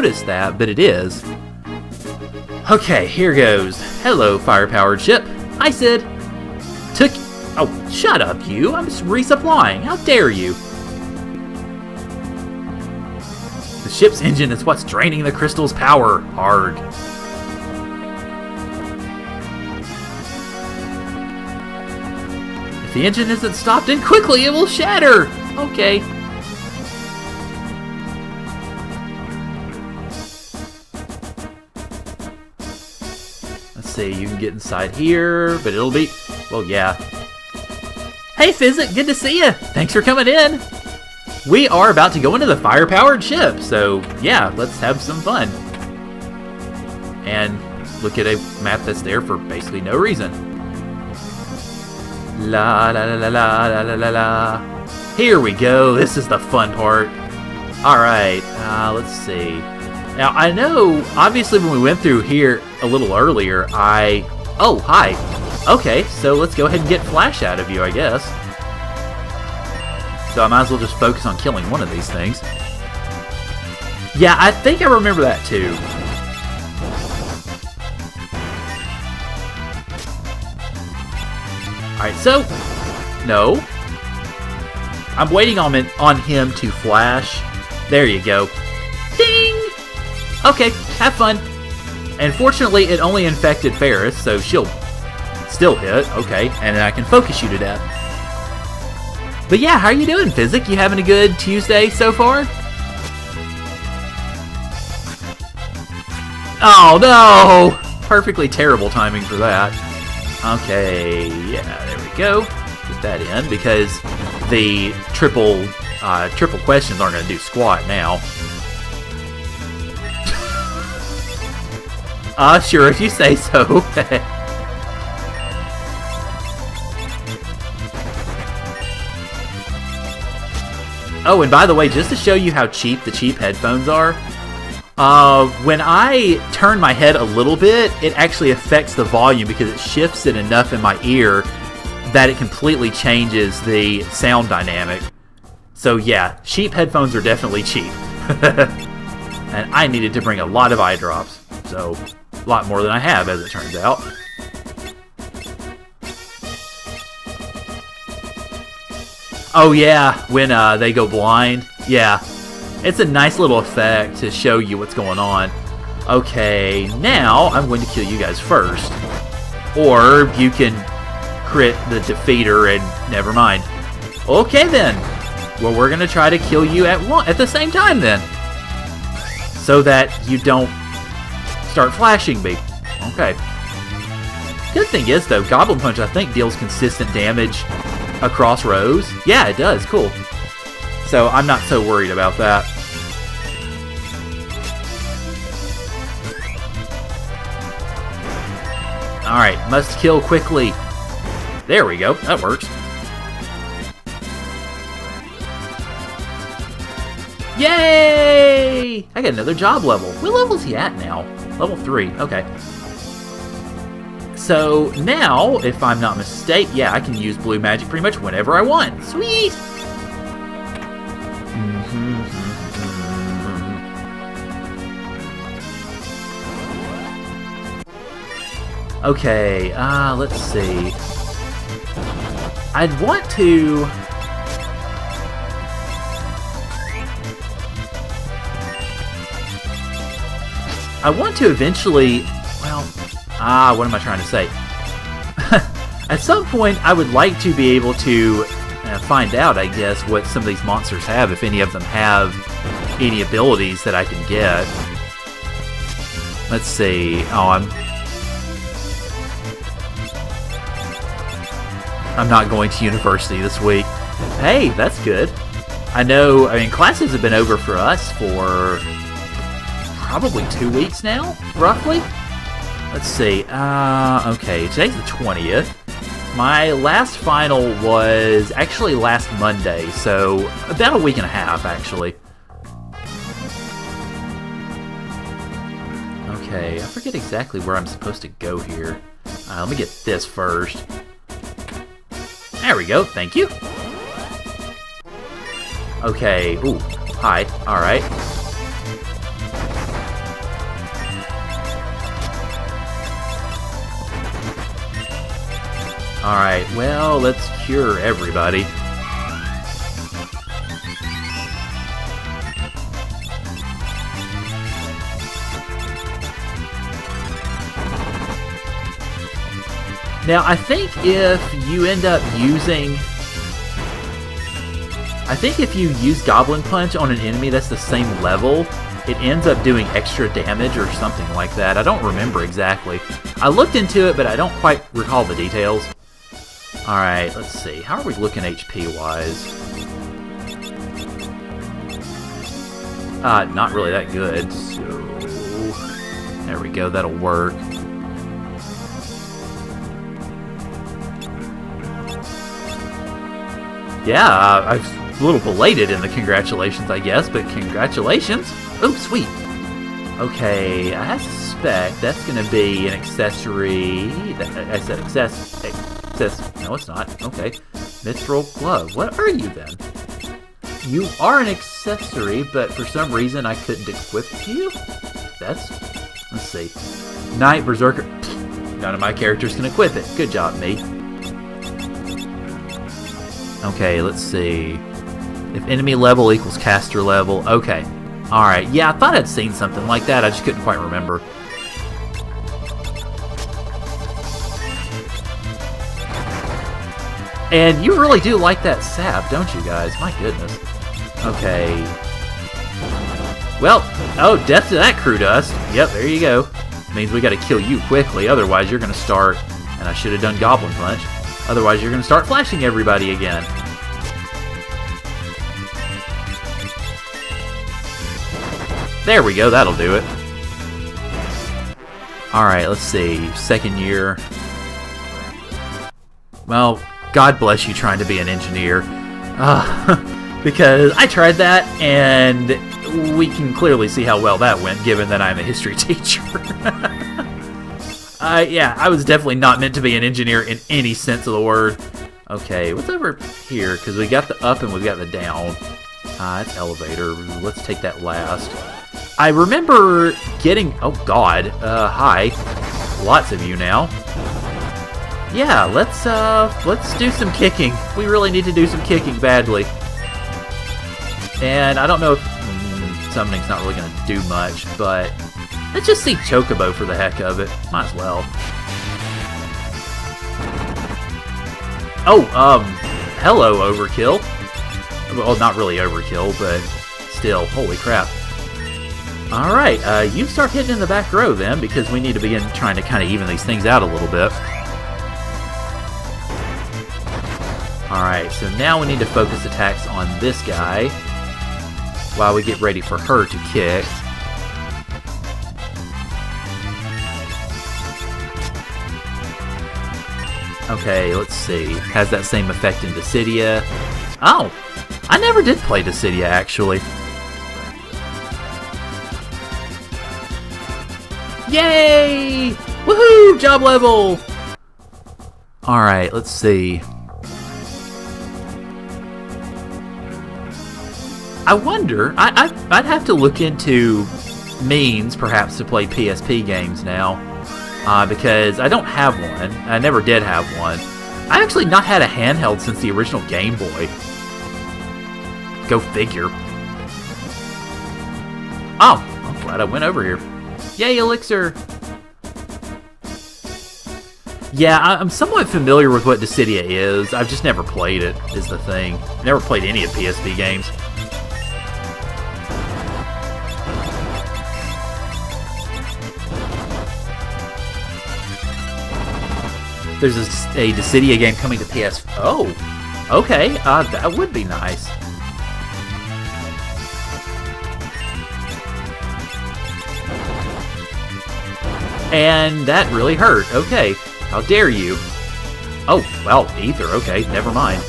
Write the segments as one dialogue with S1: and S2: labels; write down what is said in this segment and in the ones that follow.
S1: noticed that, but it is. Okay, here goes. Hello, fire-powered ship. Hi, Sid. Oh, shut up, you. I'm just resupplying. How dare you? The ship's engine is what's draining the crystal's power. Arg. If the engine isn't stopped in quickly, it will shatter. Okay. Let's see, you can get inside here, but it'll be... Well, yeah. Hey, Physic, good to see you. Thanks for coming in. We are about to go into the fire-powered ship, so yeah, let's have some fun. And look at a map that's there for basically no reason. La la la la la la la la. Here we go. This is the fun part. All right, let's see. Now I know, obviously, when we went through here a little earlier, Oh, hi. Okay, so let's go ahead and get Flash out of you, I guess. So I might as well just focus on killing one of these things. Yeah, I think I remember that too. Alright, so... No. I'm waiting on him to flash. There you go. Ding! Okay, have fun. And fortunately, it only infected Ferris, so she'll still hit. Okay, and then I can focus you to death. But yeah, how are you doing, Physic? You having a good Tuesday so far? Oh, no! Perfectly terrible timing for that. Okay, yeah, there we go. Get that in, because the triple questions aren't going to do squat now. Sure, if you say so. Oh, and by the way, just to show you how cheap the cheap headphones are, when I turn my head a little bit, it actually affects the volume because it shifts it enough in my ear that it completely changes the sound dynamic. So yeah, cheap headphones are definitely cheap. And I needed to bring a lot of eye drops, so a lot more than I have, as it turns out. Oh yeah, when they go blind. Yeah, it's a nice little effect to show you what's going on. Okay, now I'm going to kill you guys first. Or you can crit the defeater and never mind. Okay then. Well, we're going to try to kill you at the same time then. So that you don't start flashing me. Okay. Good thing is, though, Goblin Punch, I think, deals consistent damage across rows. Yeah, it does. Cool. So I'm not so worried about that. Alright, must kill quickly. There we go. That works. Yay! I got another job level. What level is he at now? Level 3. Okay. So now, if I'm not mistaken, yeah, I can use blue magic pretty much whenever I want. Sweet! Okay, let's see. I'd want to... I want to eventually... Well... what am I trying to say? At some point, I would like to be able to find out, I guess, what some of these monsters have, if any of them have any abilities that I can get. Let's see. Oh, I'm not going to university this week. Hey, that's good. I mean, classes have been over for us for probably 2 weeks now, roughly. Let's see, okay, today's the 20th. My last final was actually last Monday, so about a week and a half, actually. Okay, I forget exactly where I'm supposed to go here. Let me get this first. There we go, thank you. Okay, ooh, hi, alright. Alright, well, let's cure everybody. Now, I think if you end up using... I think if you use Goblin Punch on an enemy that's the same level, it ends up doing extra damage or something like that. I don't remember exactly. I looked into it, but I don't quite recall the details. Alright, let's see. How are we looking HP-wise? Not really that good, so... There we go, that'll work. Yeah, I'm a little belated in the congratulations, I guess, but congratulations! Oh, sweet! Okay, I suspect that's going to be an accessory... I said access... No, it's not. Okay. Mithril Glove. What are you, then? You are an accessory, but for some reason I couldn't equip you? That's... Let's see. Knight, Berserker... None of my characters can equip it. Good job, me. Okay, let's see. If enemy level equals caster level. Okay. Alright, yeah, I thought I'd seen something like that. I just couldn't quite remember. And you really do like that sap, don't you guys? My goodness. Okay. Well, oh, death to that crew dust. Yep, there you go. Means we gotta kill you quickly, otherwise you're gonna start... And I should have done Goblin Punch. Otherwise, you're going to start flashing everybody again. There we go, that'll do it. Alright, let's see. Second year. Well, God bless you trying to be an engineer. Because I tried that, and we can clearly see how well that went, given that I'm a history teacher. Yeah, I was definitely not meant to be an engineer in any sense of the word. Okay, what's over here? Because we got the up and we've got the down. It's elevator. Let's take that last. I remember getting... Oh, God. Hi. Lots of you now. Yeah, let's do some kicking. We really need to do some kicking badly. And I don't know if... summoning's not really going to do much, but... Let's just see Chocobo for the heck of it. Might as well. Oh, hello, Overkill. Well, not really Overkill, but still, holy crap. Alright, you start hitting in the back row then, because we need to begin trying to kind of even these things out a little bit. Alright, so now we need to focus attacks on this guy, while we get ready for her to kick. Okay, let's see. Has that same effect in Dissidia. Oh! I never did play Dissidia, actually. Yay! Woohoo! Job level! Alright, let's see. I wonder... I'd have to look into means, perhaps, to play PSP games now. Because I don't have one. I never did have one. I've actually not had a handheld since the original Game Boy. Go figure. Oh, I'm glad I went over here. Yay, Elixir! Yeah, I'm somewhat familiar with what Dissidia is. I've just never played it, is the thing. Never played any of PSP games. There's a Dissidia game coming to PS... Oh! Okay, that would be nice. And that really hurt. Okay, how dare you? Oh, well, Ether. Okay, never mind.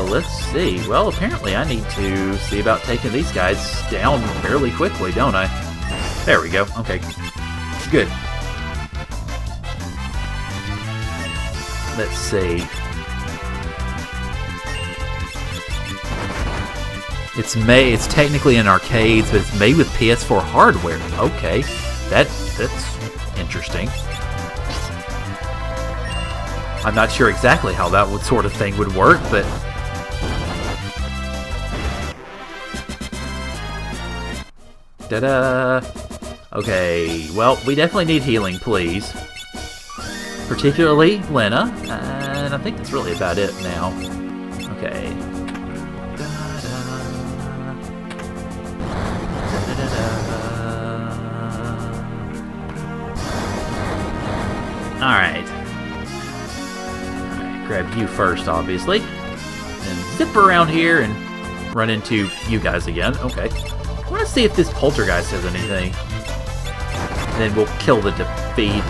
S1: Let's see. Well, apparently I need to see about taking these guys down fairly quickly, don't I? There we go. Okay. Good. Let's see. It's technically in arcades, but it's made with PS4 hardware. Okay. That's interesting. I'm not sure exactly how that sort of thing would work, but... Ta-da! Okay, well, we definitely need healing, please. Particularly Lena, and I think that's really about it now. Okay. Alright. Grab you first, obviously. And zip around here and run into you guys again. Okay. I want to see if this poltergeist has anything. Then we'll kill the defeater.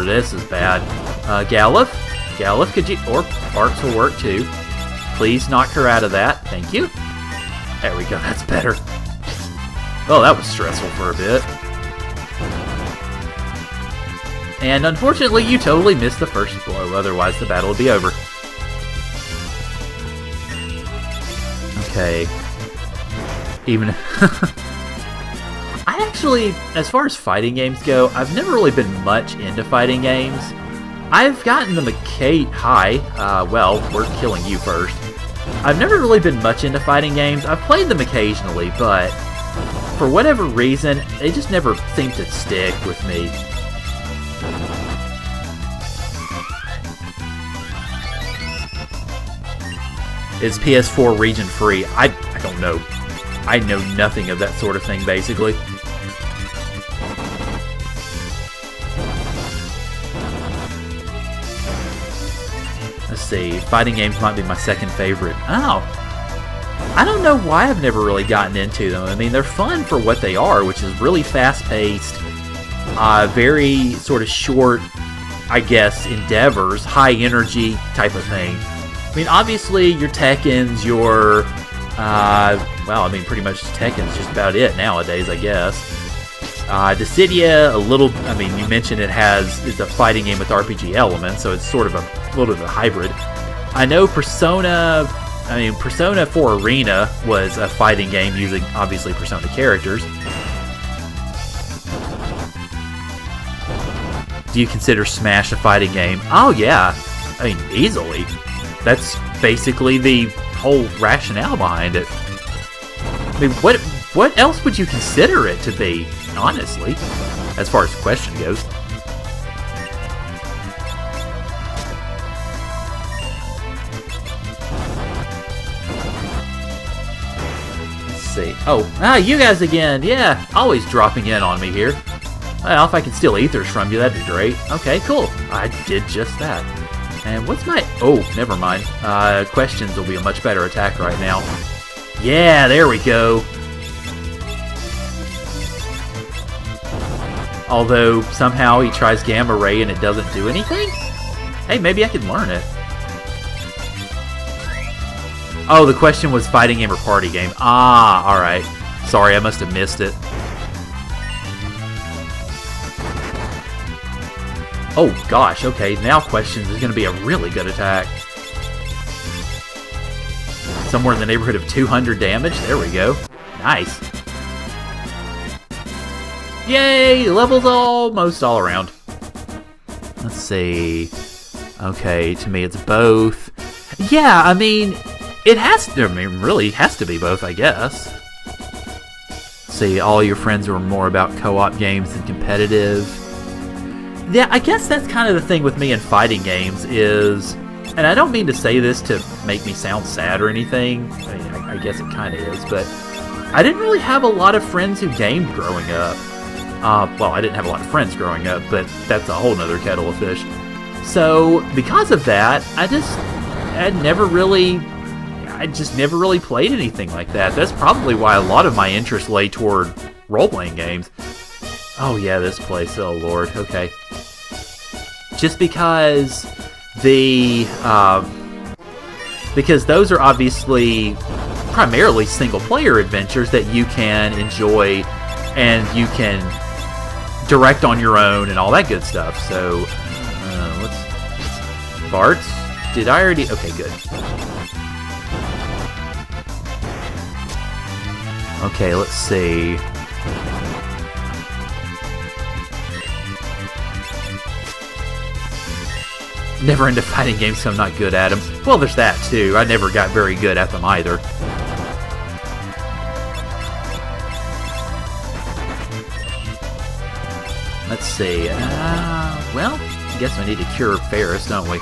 S1: This is bad. Galuf, could you... Or Barks will work too. Please knock her out of that. Thank you. There we go, that's better. Oh, that was stressful for a bit. And unfortunately, you totally missed the first blow. Otherwise, the battle would be over. Okay. Even... I actually, as far as fighting games go, I've never really been much into fighting games. I've gotten the McKay... Hi. Well, we're killing you first. I've never really been much into fighting games. I've played them occasionally, but for whatever reason, they just never seem to stick with me. Is PS4 region free? I don't know. I know nothing of that sort of thing, basically. Let's see. Fighting games might be my second favorite. Oh. I don't know why I've never really gotten into them. I mean, they're fun for what they are, which is really fast-paced, very sort of short, I guess, endeavors, high-energy type of thing. I mean, obviously, your Tekken's, your... well, I mean, pretty much Tekken's just about it nowadays, I guess. Dissidia, a little... I mean, you mentioned it's a fighting game with RPG elements, so it's sort of a little bit of a hybrid. I know Persona 4 Arena was a fighting game using, obviously, Persona characters. Do you consider Smash a fighting game? Oh, yeah. I mean, easily. That's basically the whole rationale behind it. I mean, what else would you consider it to be, honestly, as far as the question goes? Let's see. Oh, you guys again. Yeah, always dropping in on me here. Well, if I can steal ethers from you, that'd be great. Okay, cool. I did just that. And what's my... Oh, never mind. Questions will be a much better attack right now. Yeah, there we go. Although, somehow he tries Gamma Ray and it doesn't do anything? Hey, maybe I can learn it. Oh, the question was fighting game or party game. Ah, alright. Sorry, I must have missed it. Oh gosh, okay, now questions is going to be a really good attack. Somewhere in the neighborhood of 200 damage, there we go. Nice. Yay, levels almost all around. Let's see. Okay, to me it's both. Yeah, I mean, it has to, really has to be both, I guess. See, all your friends are more about co-op games than competitive. Yeah, I guess that's kind of the thing with me in fighting games is, and I don't mean to say this to make me sound sad or anything, I mean, I guess it kind of is, but I didn't really have a lot of friends who gamed growing up. Well, I didn't have a lot of friends growing up, but that's a whole nother kettle of fish. So, because of that, I just never really played anything like that. That's probably why a lot of my interest lay toward role-playing games. Oh yeah, this place, oh lord, okay. Just because because those are obviously primarily single-player adventures that you can enjoy and you can direct on your own and all that good stuff. So, let's... Bart's? Did I already... Okay, good. Okay, let's see. Never into fighting games, so I'm not good at them. Well, there's that, too. I never got very good at them, either. Let's see. Well, I guess we need to cure Ferris, don't we?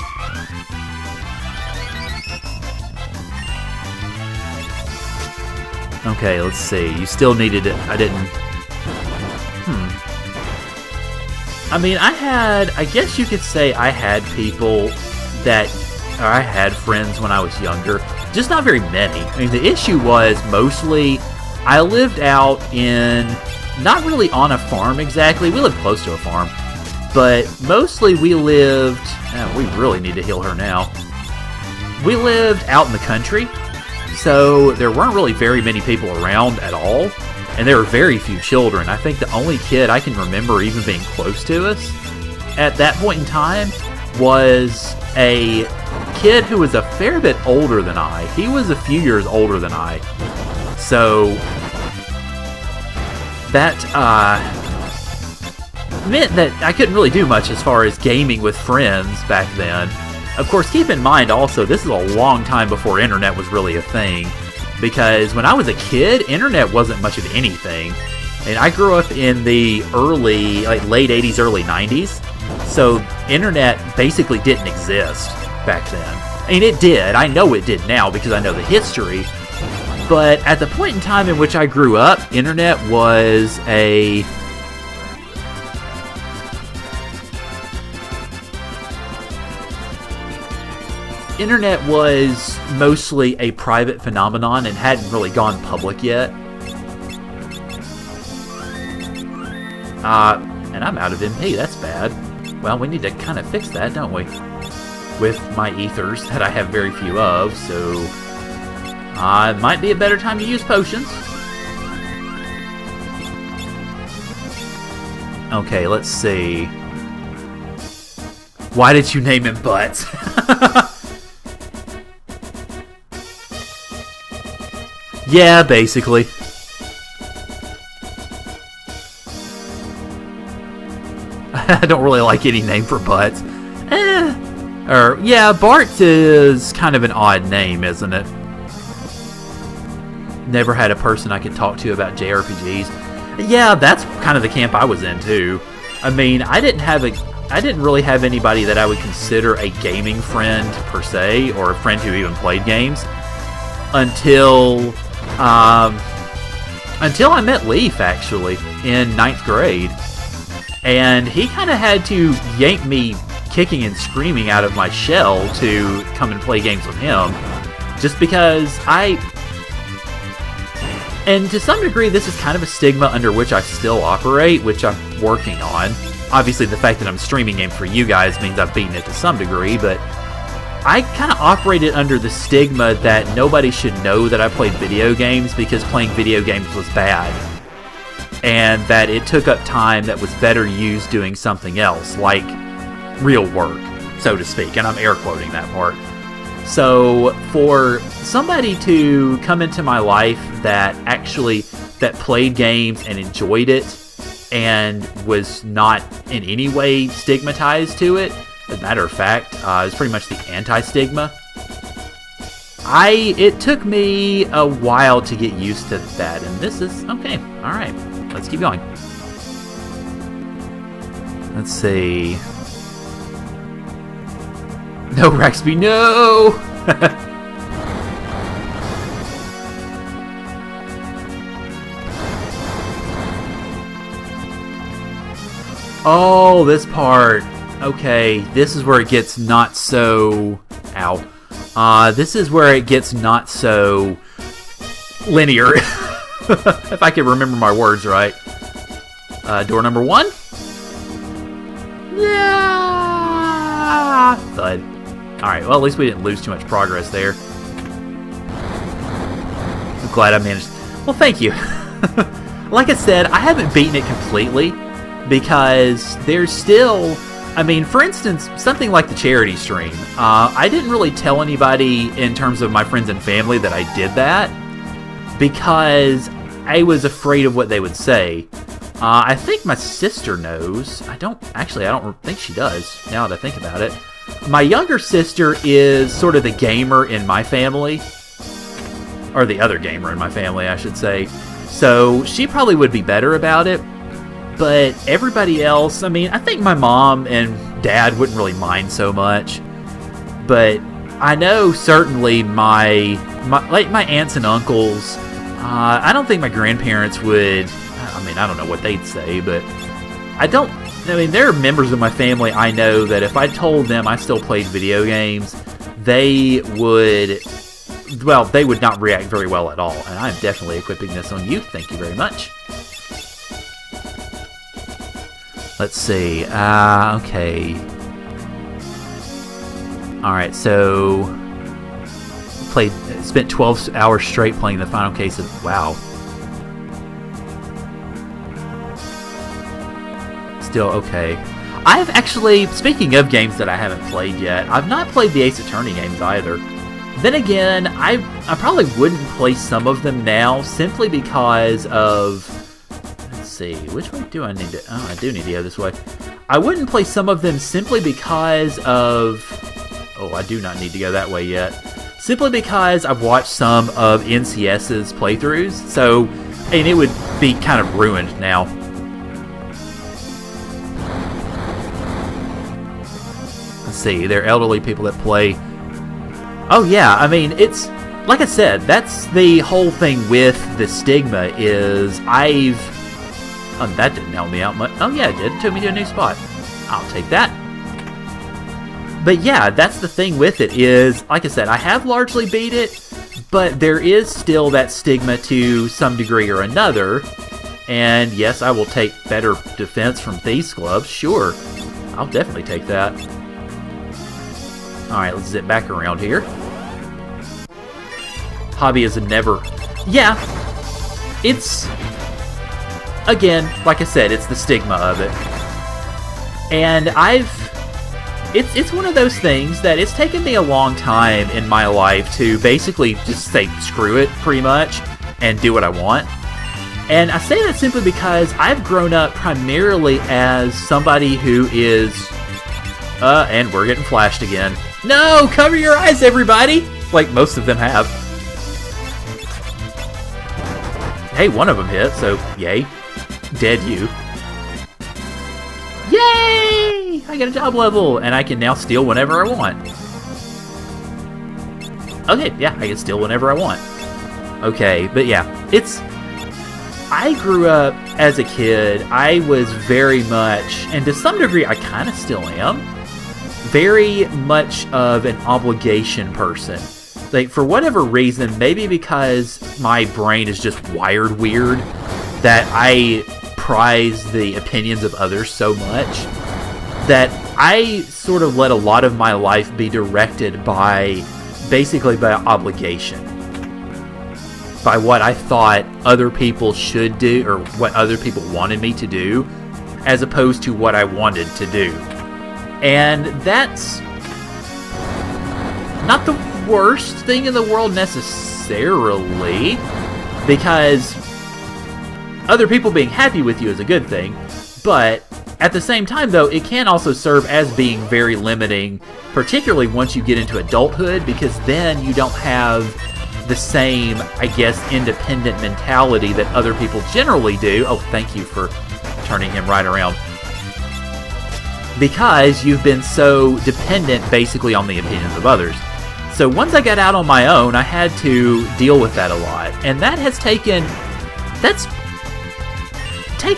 S1: Okay, let's see. You still needed it. I didn't... I mean, I guess you could say I had people that... Or I had friends when I was younger. Just not very many. I mean, the issue was mostly... I lived out in... Not really on a farm exactly. We lived close to a farm. But mostly we lived... Oh, we really need to heal her now. We lived out in the country. So there weren't really very many people around at all. And there were very few children. I think the only kid I can remember even being close to us at that point in time was a kid who was a fair bit older than I. He was a few years older than I. So that meant that I couldn't really do much as far as gaming with friends back then. Of course, keep in mind also, this is a long time before internet was really a thing. Because when I was a kid, internet wasn't much of anything. And I grew up in the late 80s, early 90s. So internet basically didn't exist back then. I mean, it did. I know it did now because I know the history. But at the point in time in which I grew up, internet was a... Internet was mostly a private phenomenon and hadn't really gone public yet. And I'm out of MP, that's bad. Well, we need to kind of fix that, don't we? With my ethers that I have very few of, so... it might be a better time to use potions. Okay, let's see. Why did you name him Butts? Yeah, basically. I don't really like any name for Butts. Yeah, Bart is kind of an odd name, isn't it? Never had a person I could talk to about JRPGs. Yeah, that's kind of the camp I was in, too. I mean, I didn't really have anybody that I would consider a gaming friend, per se, or a friend who even played games, until I met Leaf, actually, in 9th grade. And he kind of had to yank me kicking and screaming out of my shell to come and play games with him. Just because and to some degree, this is kind of a stigma under which I still operate, which I'm working on. Obviously, the fact that I'm streaming games for you guys means I've beaten it to some degree, but I kind of operated under the stigma that nobody should know that I played video games because playing video games was bad. And that it took up time that was better used doing something else, like real work, so to speak. And I'm air quoting that part. So for somebody to come into my life that played games and enjoyed it and was not in any way stigmatized to it, as a matter of fact, it was pretty much the anti-stigma. It took me a while to get used to that, and this is okay. All right, let's keep going. Let's see. No, Rexby, no! Oh, this part. Okay, this is where it gets not so... Ow. This is where it gets not so linear. If I can remember my words right. Door number 1? Yeah! Thud. Alright, well, at least we didn't lose too much progress there. I'm glad I managed... Well, thank you. Like I said, I haven't beaten it completely, because there's still... I mean, for instance, something like the charity stream. I didn't really tell anybody in terms of my friends and family that I did that, because I was afraid of what they would say. I think my sister knows. I don't think she does, now that I think about it. My younger sister is sort of the gamer in my family. Or the other gamer in my family, I should say. So she probably would be better about it. But everybody else, I mean, I think my mom and dad wouldn't really mind so much. But I know certainly my aunts and uncles, I don't think my grandparents would, I mean, I don't know what they'd say, but there are members of my family I know that if I told them I still played video games, they would not react very well at all. And I'm definitely equipping this on you. Thank you very much. Let's see. Okay. Alright, so spent 12 hours straight playing the final case of... Wow. Still okay. I've actually, speaking of games that I haven't played yet, I've not played the Ace Attorney games either. Then again, I probably wouldn't play some of them now, simply because of... Let's see, which way do I need to... Oh, I do need to go this way. I wouldn't play some of them simply because of... Oh, I do not need to go that way yet. Simply because I've watched some of NCS's playthroughs, so... And it would be kind of ruined now. Let's see, there are elderly people that play... Oh yeah, I mean, it's... Like I said, that's the whole thing with the stigma is Oh, that didn't help me out much. Oh yeah, it did. It took me to a new spot. I'll take that. But yeah, that's the thing with it is, like I said, I have largely beat it, but there is still that stigma to some degree or another. And yes, I will take better defense from Thieves Club. Sure. I'll definitely take that. Alright, let's zip back around here. Hobby is a never... Yeah. It's... Again, like I said, it's the stigma of it. And It's one of those things that it's taken me a long time in my life to basically just say screw it, pretty much, and do what I want. And I say that simply because I've grown up primarily as somebody who is... and we're getting flashed again. No! Cover your eyes, everybody! Like most of them have. Hey, one of them hit, so yay. Dead you. Yay! I get a job level, and I can now steal whenever I want. Okay, yeah, I can steal whenever I want. Okay, but yeah, I grew up as a kid, I was very much, and to some degree I kind of still am, very much of an obligation person. Like, for whatever reason, maybe because my brain is just wired weird, that I prize the opinions of others so much, that I sort of let a lot of my life be directed basically by obligation. By what I thought other people should do, or what other people wanted me to do, as opposed to what I wanted to do. And that's not the worst thing in the world necessarily, because other people being happy with you is a good thing, but at the same time, though, it can also serve as being very limiting, particularly once you get into adulthood, because then you don't have the same, I guess, independent mentality that other people generally do. Oh, thank you for turning him right around. Because you've been so dependent, basically, on the opinions of others. So once I got out on my own, I had to deal with that a lot. And that's taken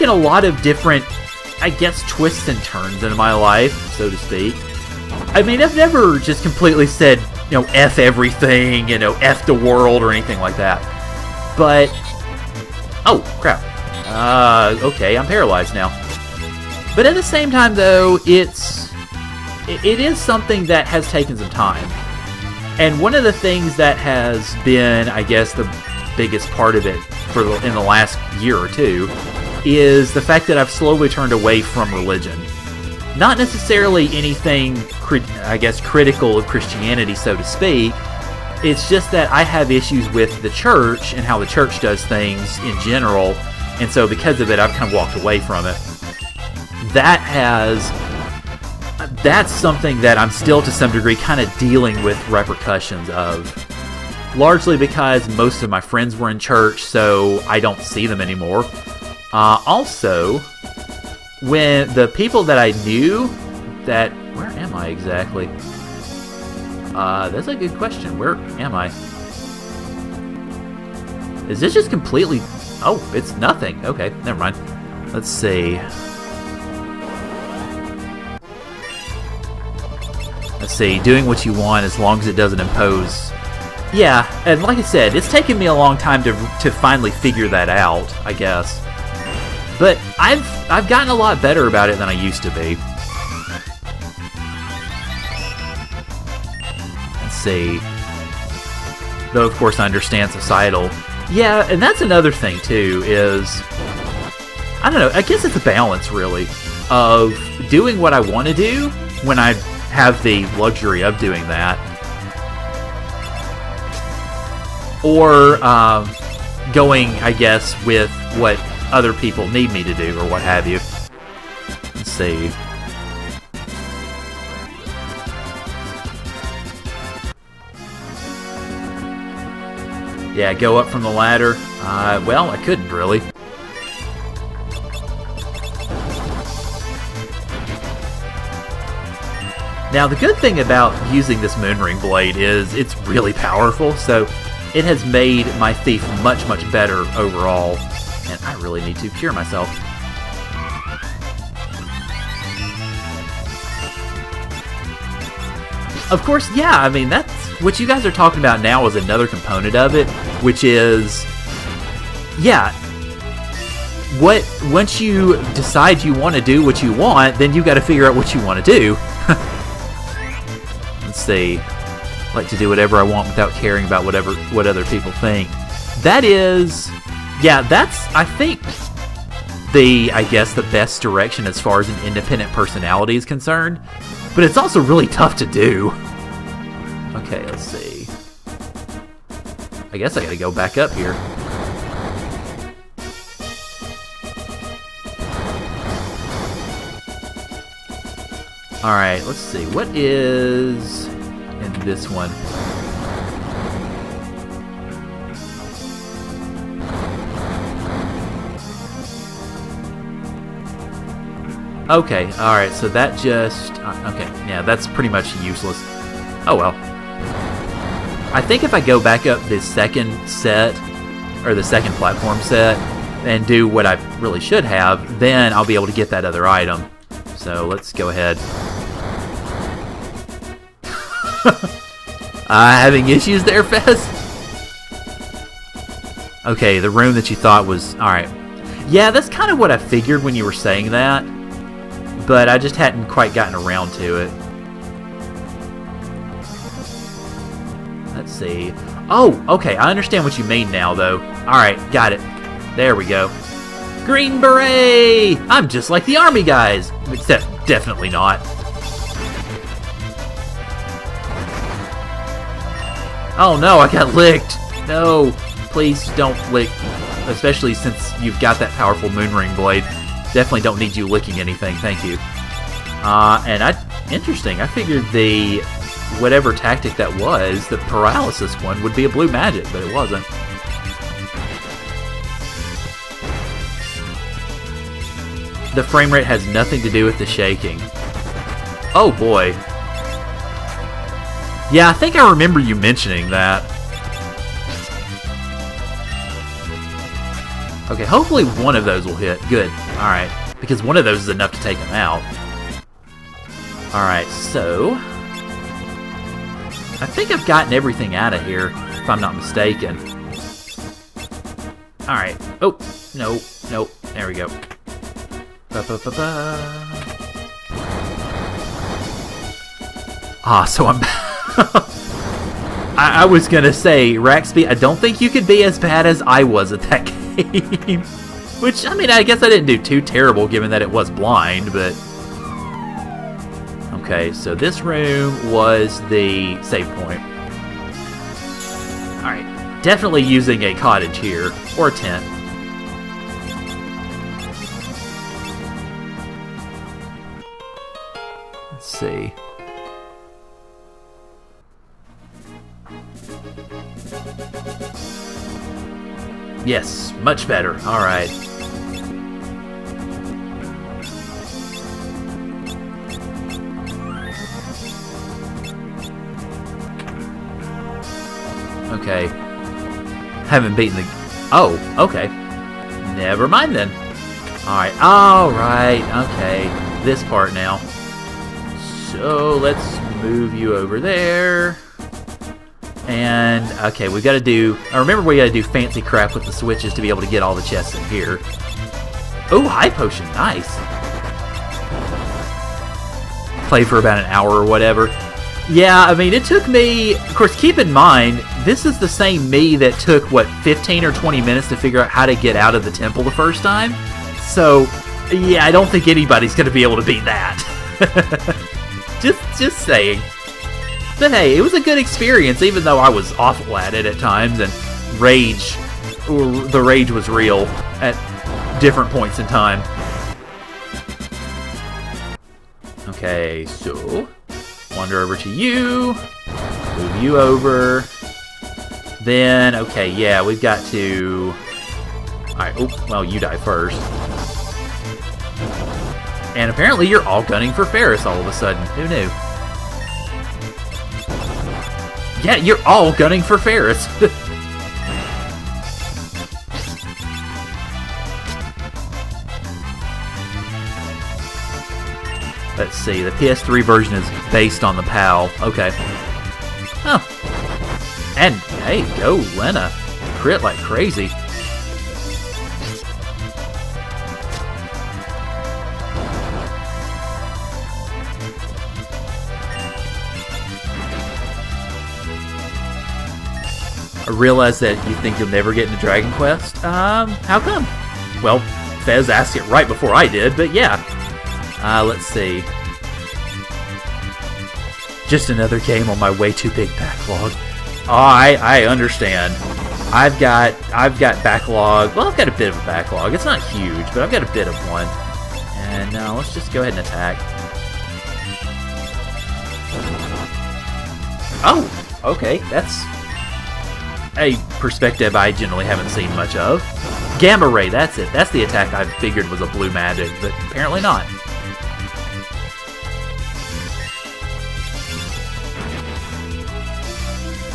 S1: a lot of different, I guess, twists and turns in my life, so to speak. I mean, I've never just completely said, F everything, F the world or anything like that. But, oh, crap. Okay, I'm paralyzed now. But at the same time, though, it is something that has taken some time. And one of the things that has been, I guess, the biggest part of it in the last year or two is the fact that I've slowly turned away from religion. Not necessarily anything, I guess, critical of Christianity, so to speak. It's just that I have issues with the church and how the church does things in general. And so because of it, I've kind of walked away from it. That has that's something that I'm still, to some degree, kind of dealing with repercussions of. Largely because most of my friends were in church, so I don't see them anymore. Also, when the people that I knew that... Where am I exactly? That's a good question. Where am I? Is this just completely... Oh, it's nothing. Okay, never mind. Let's see. Let's see. Doing what you want as long as it doesn't impose... Yeah, and like I said, it's taken me a long time to finally figure that out, I guess. But I've gotten a lot better about it than I used to be. Let's see. Though, of course, I understand societal. Yeah, and that's another thing, too, is... I don't know, I guess it's a balance, really, of doing what I want to do when I have the luxury of doing that. Or going, I guess, with what other people need me to do, or what have you. Let's see. Yeah, go up from the ladder. Well, I couldn't, really. Now, the good thing about using this Moonring Blade is it's really powerful, so... It has made my thief much, much better overall, and I really need to cure myself. Of course, yeah, I mean, that's what you guys are talking about now is another component of it, which is, yeah, once you decide you want to do what you want, then you got to figure out what you want to do. Let's see. Like to do whatever I want without caring about what other people think. That is, yeah, that's, I think, I guess, the best direction as far as an independent personality is concerned. But it's also really tough to do. Okay, let's see. I guess I gotta go back up here. Alright, let's see. What is... in this one? Okay, alright, so that just... okay, yeah, that's pretty much useless. Oh well. I think if I go back up this second set, or the second platform set, and do what I really should have, then I'll be able to get that other item. So let's go ahead. Having issues there, Fez? Okay, the room that you thought was... Alright. Yeah, that's kind of what I figured when you were saying that. But I just hadn't quite gotten around to it. Let's see. Oh, okay, I understand what you mean now, though. Alright, got it. There we go. Green Beret! I'm just like the army guys! Except, definitely not. Oh no, I got licked! No, please don't lick. Especially since you've got that powerful Moonring Blade. Definitely don't need you licking anything, thank you. Interesting, I figured the... whatever tactic that was, the paralysis one, would be a blue magic, but it wasn't. The frame rate has nothing to do with the shaking. Oh boy. Yeah, I think I remember you mentioning that. Okay, hopefully one of those will hit. Good. Alright. Because one of those is enough to take him out. Alright, so... I think I've gotten everything out of here, if I'm not mistaken. Alright. Oh, no, no. There we go. Ah, so I'm... I was gonna say, Raxby, I don't think you could be as bad as I was at that game. Which, I mean, I guess I didn't do too terrible given that it was blind, but... Okay, so this room was the save point. Alright, definitely using a cottage here, or a tent. Let's see. Yes, much better. Alright. Okay. Haven't beaten the... Oh, okay. Never mind then. Alright, okay. This part now. So, let's move you over there. And, okay, we've got to do... I remember we got to do fancy crap with the switches to be able to get all the chests in here. Oh, high potion, nice. Play for about an hour or whatever. Yeah, I mean, it took me... Of course, keep in mind, this is the same me that took, what, 15 or 20 minutes to figure out how to get out of the temple the first time? So, yeah, I don't think anybody's going to be able to beat that. just saying. But hey, it was a good experience, even though I was awful at it at times, and the rage was real at different points in time. Okay, so, wander over to you, move you over, then, okay, yeah, we've got to, alright, oh, well, you die first. And apparently you're all gunning for Ferris all of a sudden, who knew? Yeah, you're all gunning for Ferris. Let's see, the PS3 version is based on the PAL. Okay. Oh. And, hey, go, Lena. Crit like crazy. I realize that you think you'll never get into Dragon Quest. How come? Well, Fez asked it right before I did, but yeah. Let's see. Just another game on my way too big backlog. Oh, I understand. I've got backlog. Well, I've got a bit of a backlog. It's not huge, but I've got a bit of one. And now let's just go ahead and attack. Oh, okay. That's a perspective I generally haven't seen much of. Gamma Ray, that's it. That's the attack I figured was a blue magic, but apparently not.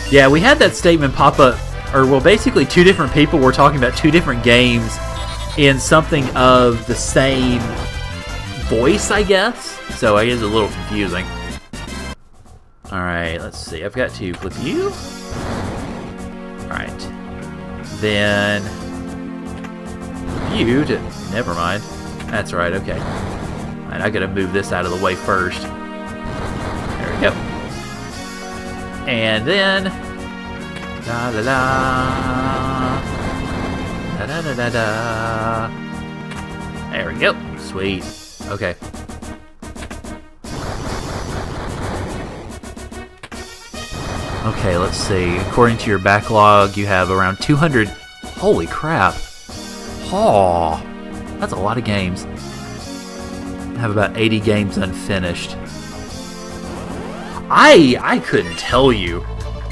S1: Yeah, we had that statement pop up, or well, basically two different people were talking about two different games in something of the same voice, I guess. So I guess it's a little confusing. Alright, let's see. I've got to flip you. Alright. Then you to... Never mind. That's right, okay. Alright, I gotta move this out of the way first. There we go. And then... Da da da. Da da da da da. There we go. Sweet. Okay. Okay, let's see. According to your backlog, you have around 200... Holy crap. Oh, that's a lot of games. I have about 80 games unfinished. I couldn't tell you.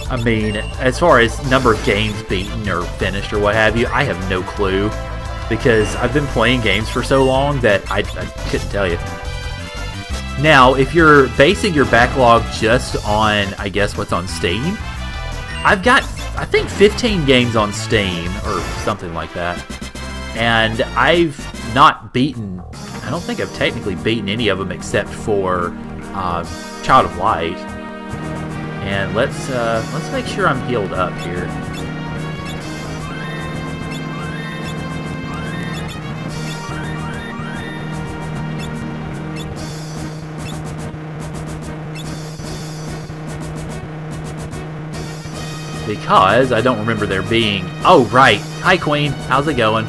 S1: I mean, as far as number of games beaten or finished or what have you, I have no clue. Because I've been playing games for so long that I couldn't tell you. Now, if you're basing your backlog just on, I guess, what's on Steam, I've got, I think, 15 games on Steam, or something like that. And I've not beaten, I don't think I've technically beaten any of them except for Child of Light. And let's make sure I'm healed up here. Because I don't remember there being... Oh, right. Hi, Queen. How's it going?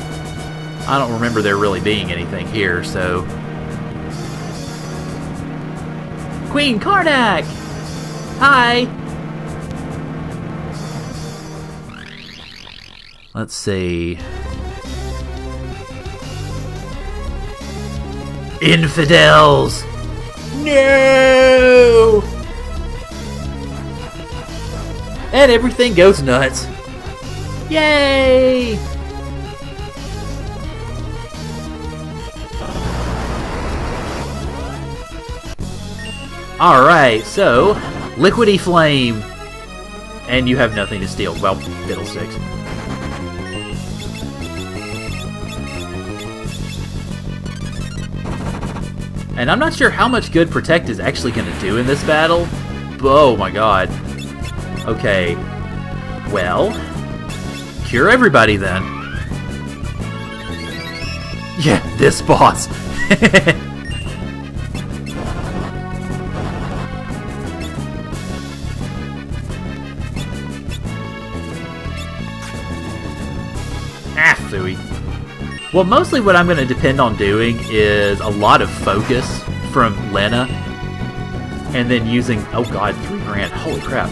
S1: I don't remember there really being anything here, so... Queen Karnak! Hi! Let's see... Infidels! No! And everything goes nuts. Yay! Alright, so, liquidy flame. And you have nothing to steal. Well, fiddlesticks. And I'm not sure how much good Protect is actually going to do in this battle. Oh my god. Okay. Well, cure everybody then. Yeah, this boss. Phooey. Well, mostly what I'm going to depend on doing is a lot of focus from Lena. And then using... Oh god, 3 grand. Holy crap.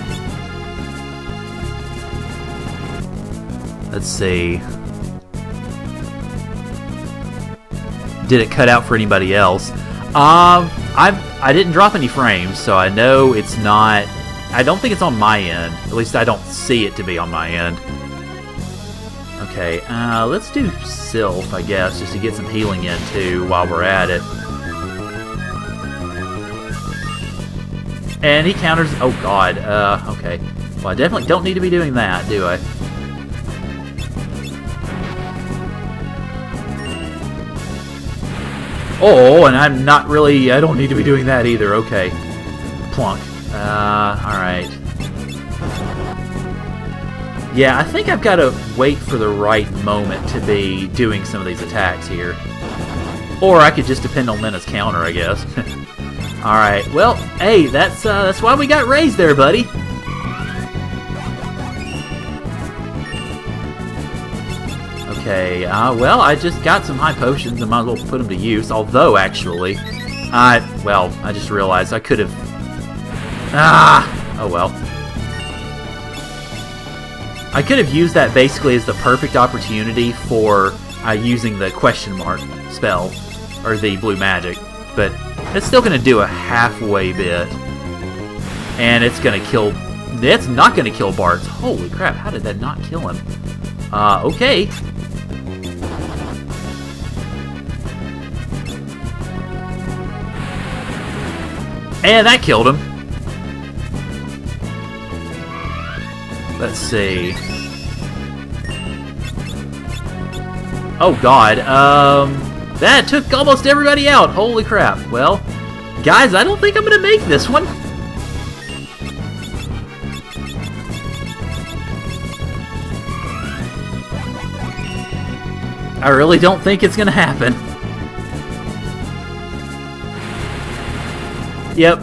S1: Let's see. Did it cut out for anybody else? I didn't drop any frames, so I know it's not... I don't think it's on my end. At least I don't see it to be on my end. Okay, let's do Sylph, I guess, just to get some healing in, too, while we're at it. And he counters... Oh, God. Okay. Well, I definitely don't need to be doing that, do I? Oh, and I'm not really... I don't need to be doing that either. Okay. Plunk. Alright. Yeah, I think I've got to wait for the right moment to be doing some of these attacks here. Or I could just depend on Lena's counter, I guess. Alright, well, hey, that's why we got raised there, buddy. Okay, well, I just got some high potions and might as well put them to use. Although, actually, I just realized I could have... Oh well. I could have used that basically as the perfect opportunity for using the question mark spell, or the blue magic, but it's still going to do a halfway bit, and it's going to kill... It's not going to kill Bartz. Holy crap, how did that not kill him? Okay. And that killed him. Let's see. Oh god, that took almost everybody out. Holy crap. Well, guys, I don't think I'm gonna make this one. I really don't think it's gonna happen. Yep.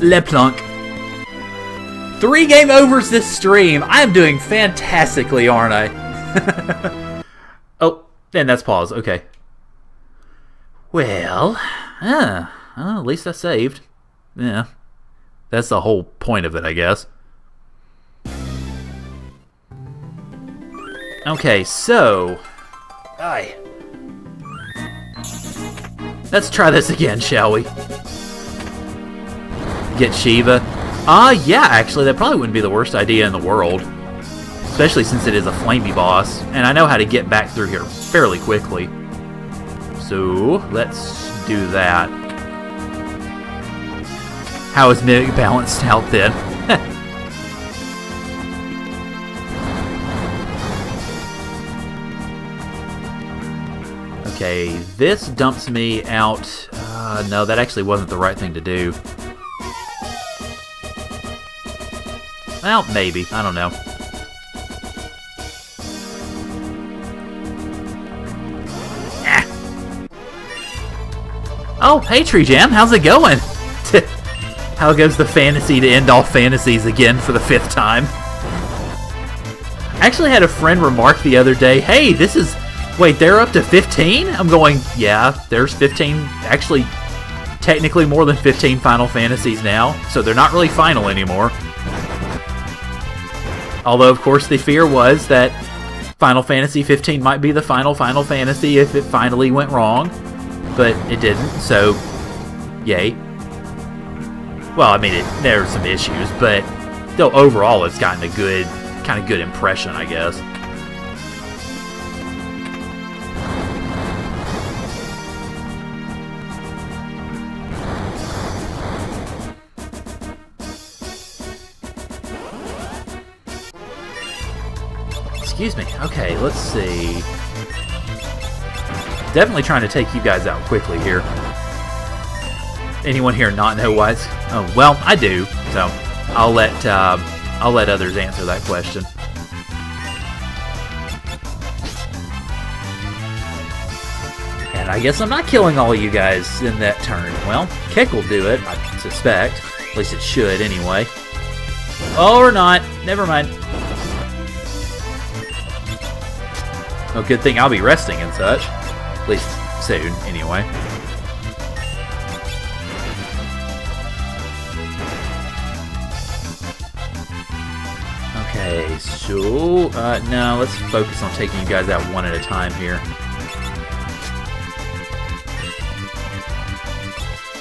S1: Le plunk. 3 game overs this stream. I am doing fantastically, aren't I? Oh, and that's pause. Okay. Well, at least I saved. Yeah. That's the whole point of it, I guess. Okay, so... Let's try this again, shall we? Get Shiva. Yeah, actually, that probably wouldn't be the worst idea in the world. Especially since it is a flamey boss, and I know how to get back through here fairly quickly. So, let's do that. How is Mimic balanced out then? Okay, this dumps me out... no, that actually wasn't the right thing to do. Well, maybe. I don't know. Ah. Oh, hey Tree Jam, how's it going? How goes the fantasy to end all fantasies again for the 5th time? I actually had a friend remark the other day, hey, this is... Wait, they're up to 15? I'm going, yeah, there's 15, actually, technically more than 15 Final Fantasies now, so they're not really final anymore. Although, of course, the fear was that Final Fantasy 15 might be the final Final Fantasy if it finally went wrong, but it didn't, so, yay. Well, I mean, there are some issues, but still, overall, it's gotten a good, kind of good impression, I guess. Excuse me. Okay, let's see. Definitely trying to take you guys out quickly here. Anyone here not know why it's... Oh, well, I do. So, I'll let others answer that question. And I guess I'm not killing all you guys in that turn. Well, Keck will do it, I suspect. At least it should, anyway. Oh, or not. Never mind. Oh, good thing I'll be resting and such. At least soon, anyway. Okay, so... no, let's focus on taking you guys out one at a time here.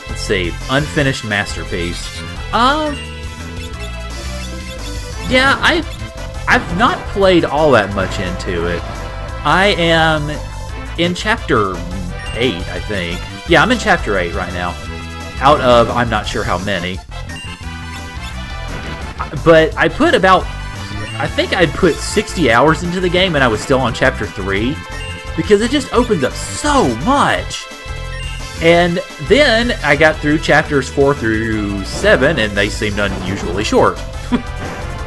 S1: Let's see. Unfinished Masterpiece. Yeah, I've not played all that much into it. I am in Chapter 8, I think. Yeah, I'm in Chapter 8 right now. Out of, I'm not sure how many. But I put about... I think I'd put 60 hours into the game and I was still on Chapter 3. Because it just opens up so much. And then I got through Chapters 4 through 7 and they seemed unusually short.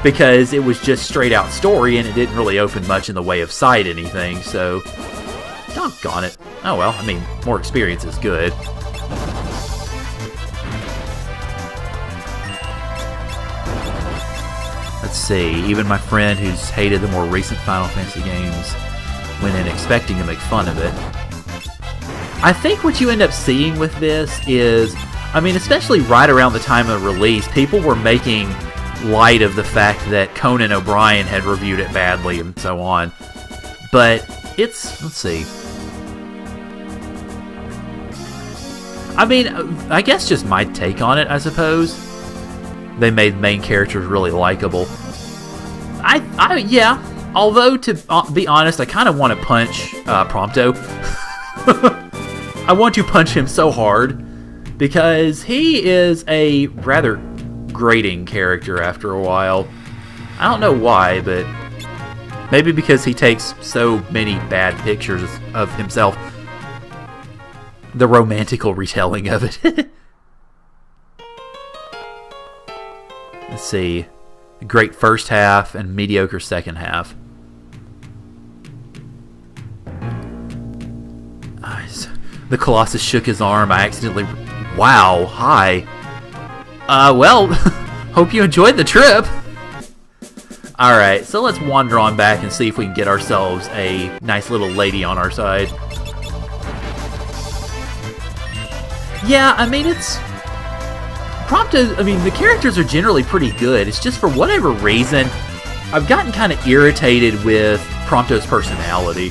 S1: Because it was just straight out story and it didn't really open much in the way of side anything, so... Doggone it. Oh well, I mean, more experience is good. Let's see, even my friend who's hated the more recent Final Fantasy games went in expecting to make fun of it. I think what you end up seeing with this is, I mean, especially right around the time of release, people were making light of the fact that Conan O'Brien had reviewed it badly and so on. But it's, let's see. I mean, I guess just my take on it, I suppose. They made main characters really likable. Yeah. Although, to be honest, I kind of want to punch Prompto. I want to punch him so hard because he is a rather grating character after a while. I don't know why, but maybe because he takes so many bad pictures of himself. The romantical retelling of it. Let's see. Great first half and mediocre second half. The Colossus shook his arm. I accidentally... Wow, hi. Well, hope you enjoyed the trip. Alright, so let's wander on back and see if we can get ourselves a nice little lady on our side. Yeah, I mean, it's... Prompto, I mean, the characters are generally pretty good. It's just for whatever reason, I've gotten kind of irritated with Prompto's personality.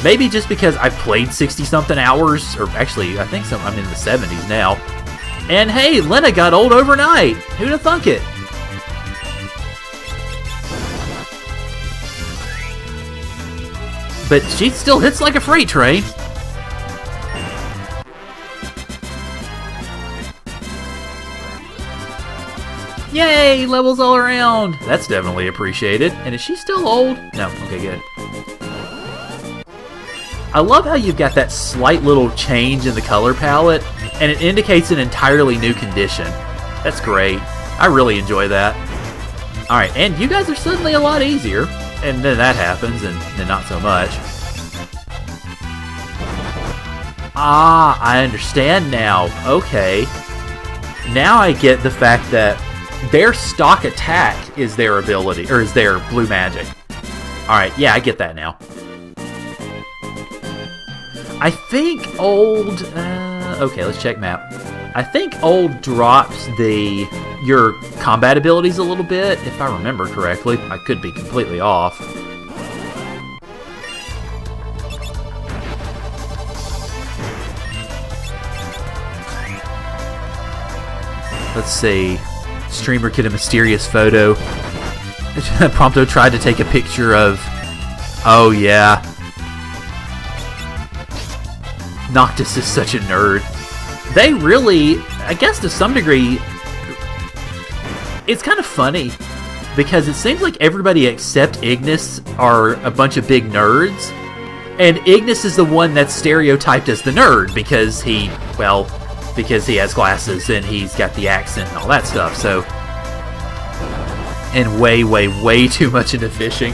S1: Maybe just because I've played 60-something hours, or actually, I think I'm in the 70s now. And hey, Lena got old overnight! Who'd have thunk it? But she still hits like a freight train. Yay! Levels all around! That's definitely appreciated. And is she still old? No. Okay, good. I love how you've got that slight little change in the color palette, and it indicates an entirely new condition. That's great. I really enjoy that. Alright, and you guys are suddenly a lot easier. And then that happens, and then not so much. Ah, I understand now. Okay. Now I get the fact that their stock attack is their ability, or is their blue magic. Alright, yeah, I get that now. I think old... okay, let's check map. I think old drops your combat abilities a little bit, if I remember correctly. I could be completely off. Let's see. Streamer get a mysterious photo. Prompto tried to take a picture of... Oh, yeah. Noctis is such a nerd. They really, I guess to some degree, it's kind of funny. Because it seems like everybody except Ignis are a bunch of big nerds. And Ignis is the one that's stereotyped as the nerd because because he has glasses and he's got the accent and all that stuff, so... And way too much into fishing.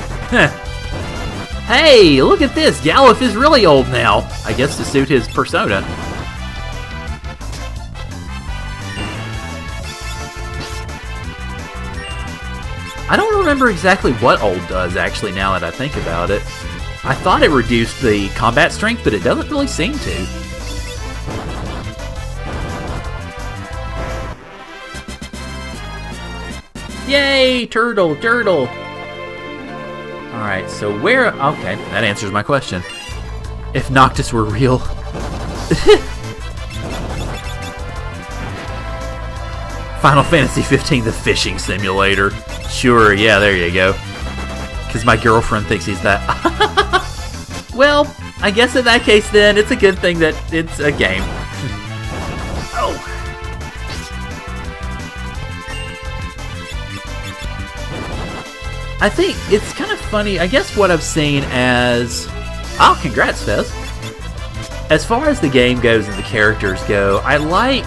S1: Hey, look at this! Galuf is really old now! I guess to suit his persona. I don't remember exactly what old does, actually, now that I think about it. I thought it reduced the combat strength, but it doesn't really seem to. Yay! Turtle! Turtle! Alright, so where... Okay, that answers my question. If Noctis were real... Final Fantasy 15, the fishing simulator. Sure, yeah, there you go. Because my girlfriend thinks he's that. Well, I guess in that case then, it's a good thing that it's a game. Oh. I think it's kind of funny. I guess what I've seen as... Oh, congrats, Fez. As far as the game goes and the characters go, I like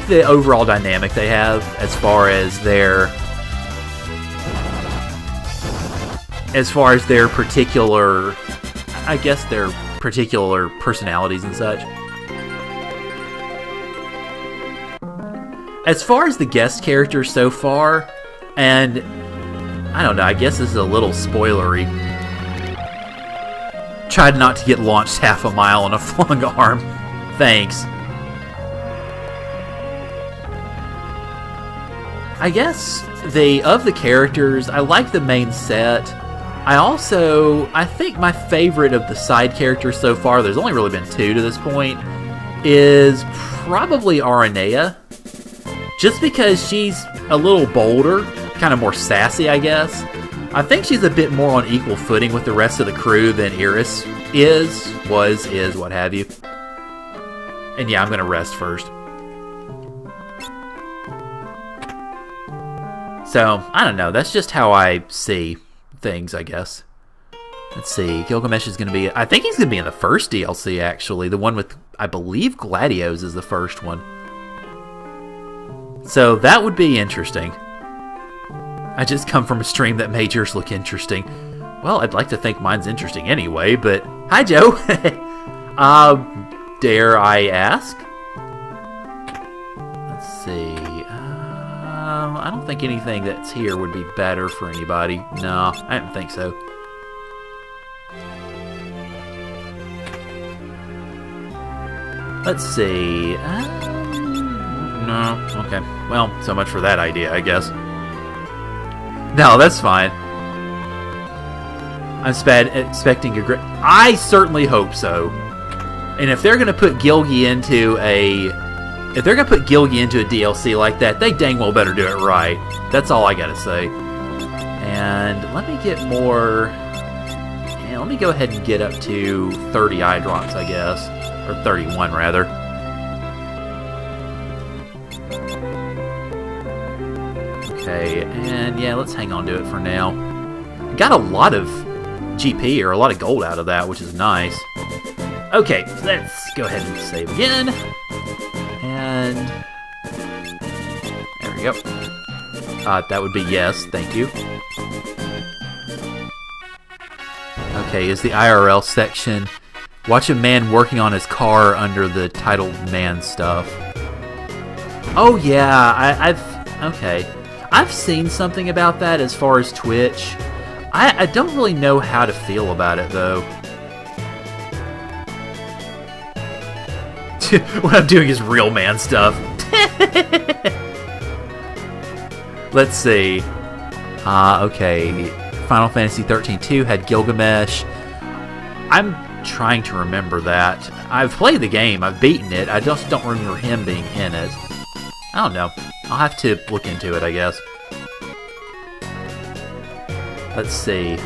S1: the overall dynamic they have as far as their particular, I guess their particular personalities and such. As far as the guest characters so far, and I don't know, I guess this is a little spoilery. Tried not to get launched half a mile on a flung arm. Thanks. I guess of the characters, I like the main set. I think my favorite of the side characters so far, there's only really been 2 to this point, is probably Aranea. Just because she's a little bolder, kind of more sassy, I guess. I think she's a bit more on equal footing with the rest of the crew than Iris is, what have you. And yeah, I'm gonna rest first. So, I don't know, that's just how I see things, I guess. Let's see, Gilgamesh is gonna be... I think he's gonna be in the first DLC, actually. The one with, I believe, Gladios is the first one. So, that would be interesting. I just come from a stream that made yours look interesting. Well, I'd like to think mine's interesting anyway, but... Hi, Joe! Dare I ask? Let's see... I don't think anything that's here would be better for anybody. No, I don't think so. Let's see... no, okay. Well, so much for that idea, I guess. No, that's fine. I'm expecting a great... I certainly hope so. And if they're going to put Gilgy into a... If they're going to put Gilgy into a DLC like that, they dang well better do it right. That's all I got to say. And let me get more... Yeah, let me go ahead and get up to 30 eye drops, I guess. Or 31, rather. Okay, and yeah, let's hang on to it for now. Got a lot of GP, or a lot of gold out of that, which is nice. Okay, let's go ahead and save again. And there we go. That would be yes, thank you. Okay, is the IRL section. Watch a man working on his car under the title man stuff. Oh yeah, okay. I've seen something about that as far as Twitch. I don't really know how to feel about it, though. What I'm doing is real man stuff. Let's see. Okay. Final Fantasy 13-2 had Gilgamesh. I'm trying to remember that. I've played the game. I've beaten it. I just don't remember him being in it. I don't know. I'll have to look into it, I guess. Let's see.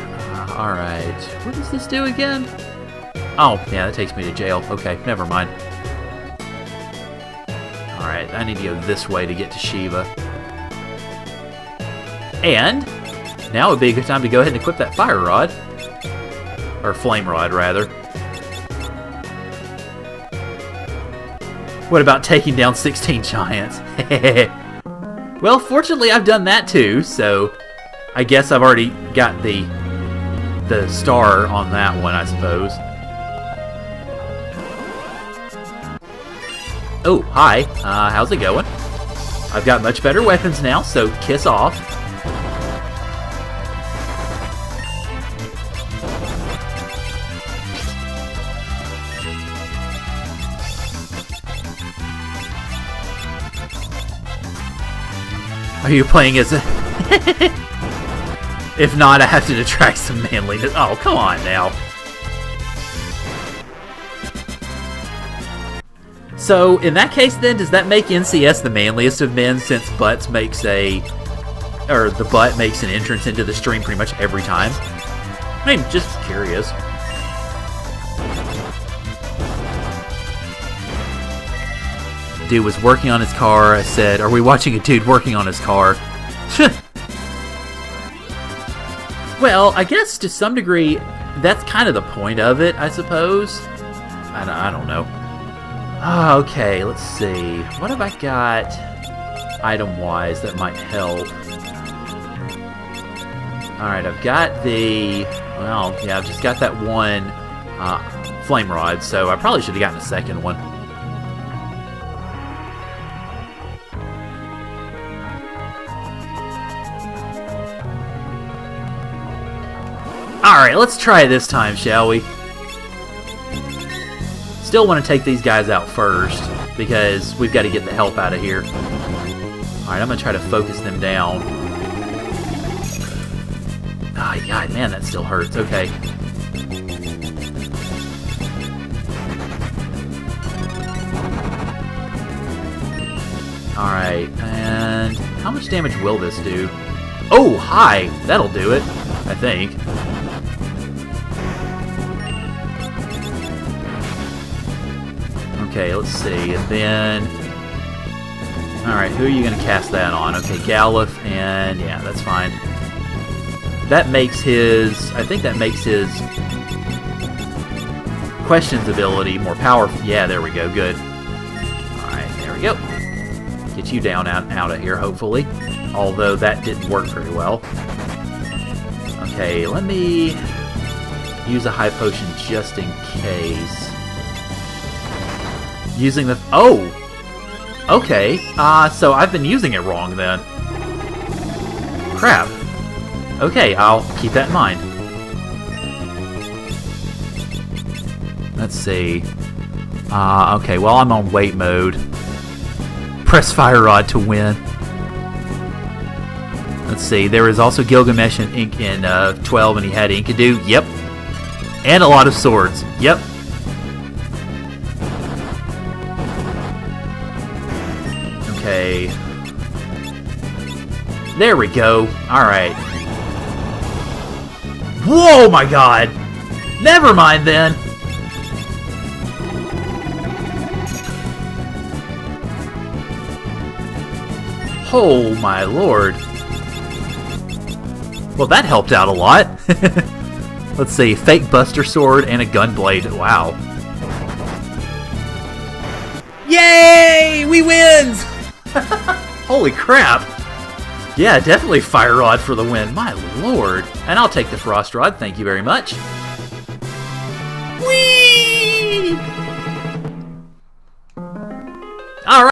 S1: Alright. What does this do again? Oh, yeah, that takes me to jail. Okay, never mind. Alright, I need to go this way to get to Shiva. And now would be a good time to go ahead and equip that fire rod. Or flame rod, rather. What about taking down 16 giants? Well, fortunately I've done that too, so I guess I've already got the star on that one, I suppose. Oh, hi. How's it going? I've got much better weapons now, so kiss off. Are you playing as a... If not, I have to detract some manliness. Oh, come on now. So, in that case then, does that make NCS the manliest of men since Butts makes the butt makes an entrance into the stream pretty much every time? I mean, just curious. Dude was working on his car. I said, are we watching a dude working on his car? Well, I guess to some degree, that's kind of the point of it, I suppose. I don't know. Okay, let's see. What have I got item-wise that might help? Alright, I've got the... Well, yeah, I've just got that one flame rod, so I probably should have gotten a second one. Alright, let's try it this time, shall we? Still want to take these guys out first, because we've got to get the help out of here. Alright, I'm going to try to focus them down. Oh, God, man, that still hurts. Okay. Alright, and how much damage will this do? Oh, hi! That'll do it, I think. Okay, let's see, and then... Alright, who are you going to cast that on? Okay, Galuf, and yeah, that's fine. That makes his... I think that makes his... Questions ability more powerful. Yeah, there we go, good. Alright, there we go. Get you down out of here, hopefully. Although that didn't work very well. Okay, let me use a high potion just in case. Using the... Oh! Okay, so I've been using it wrong then. Crap. Okay, I'll keep that in mind. Let's see. Okay, well, I'm on wait mode. Press fire rod to win. Let's see, there is also Gilgamesh in 12, and he had Enkidu. Yep. And a lot of swords. Yep. Okay. There we go. Alright. Whoa, my God! Never mind then! Oh, my lord. Well, that helped out a lot. Let's see. Fake Buster Sword and a Gunblade. Wow. Yay! We wins! Holy crap! Yeah, definitely Fire Rod for the win. My lord. And I'll take the Frost Rod. Thank you very much. Whee!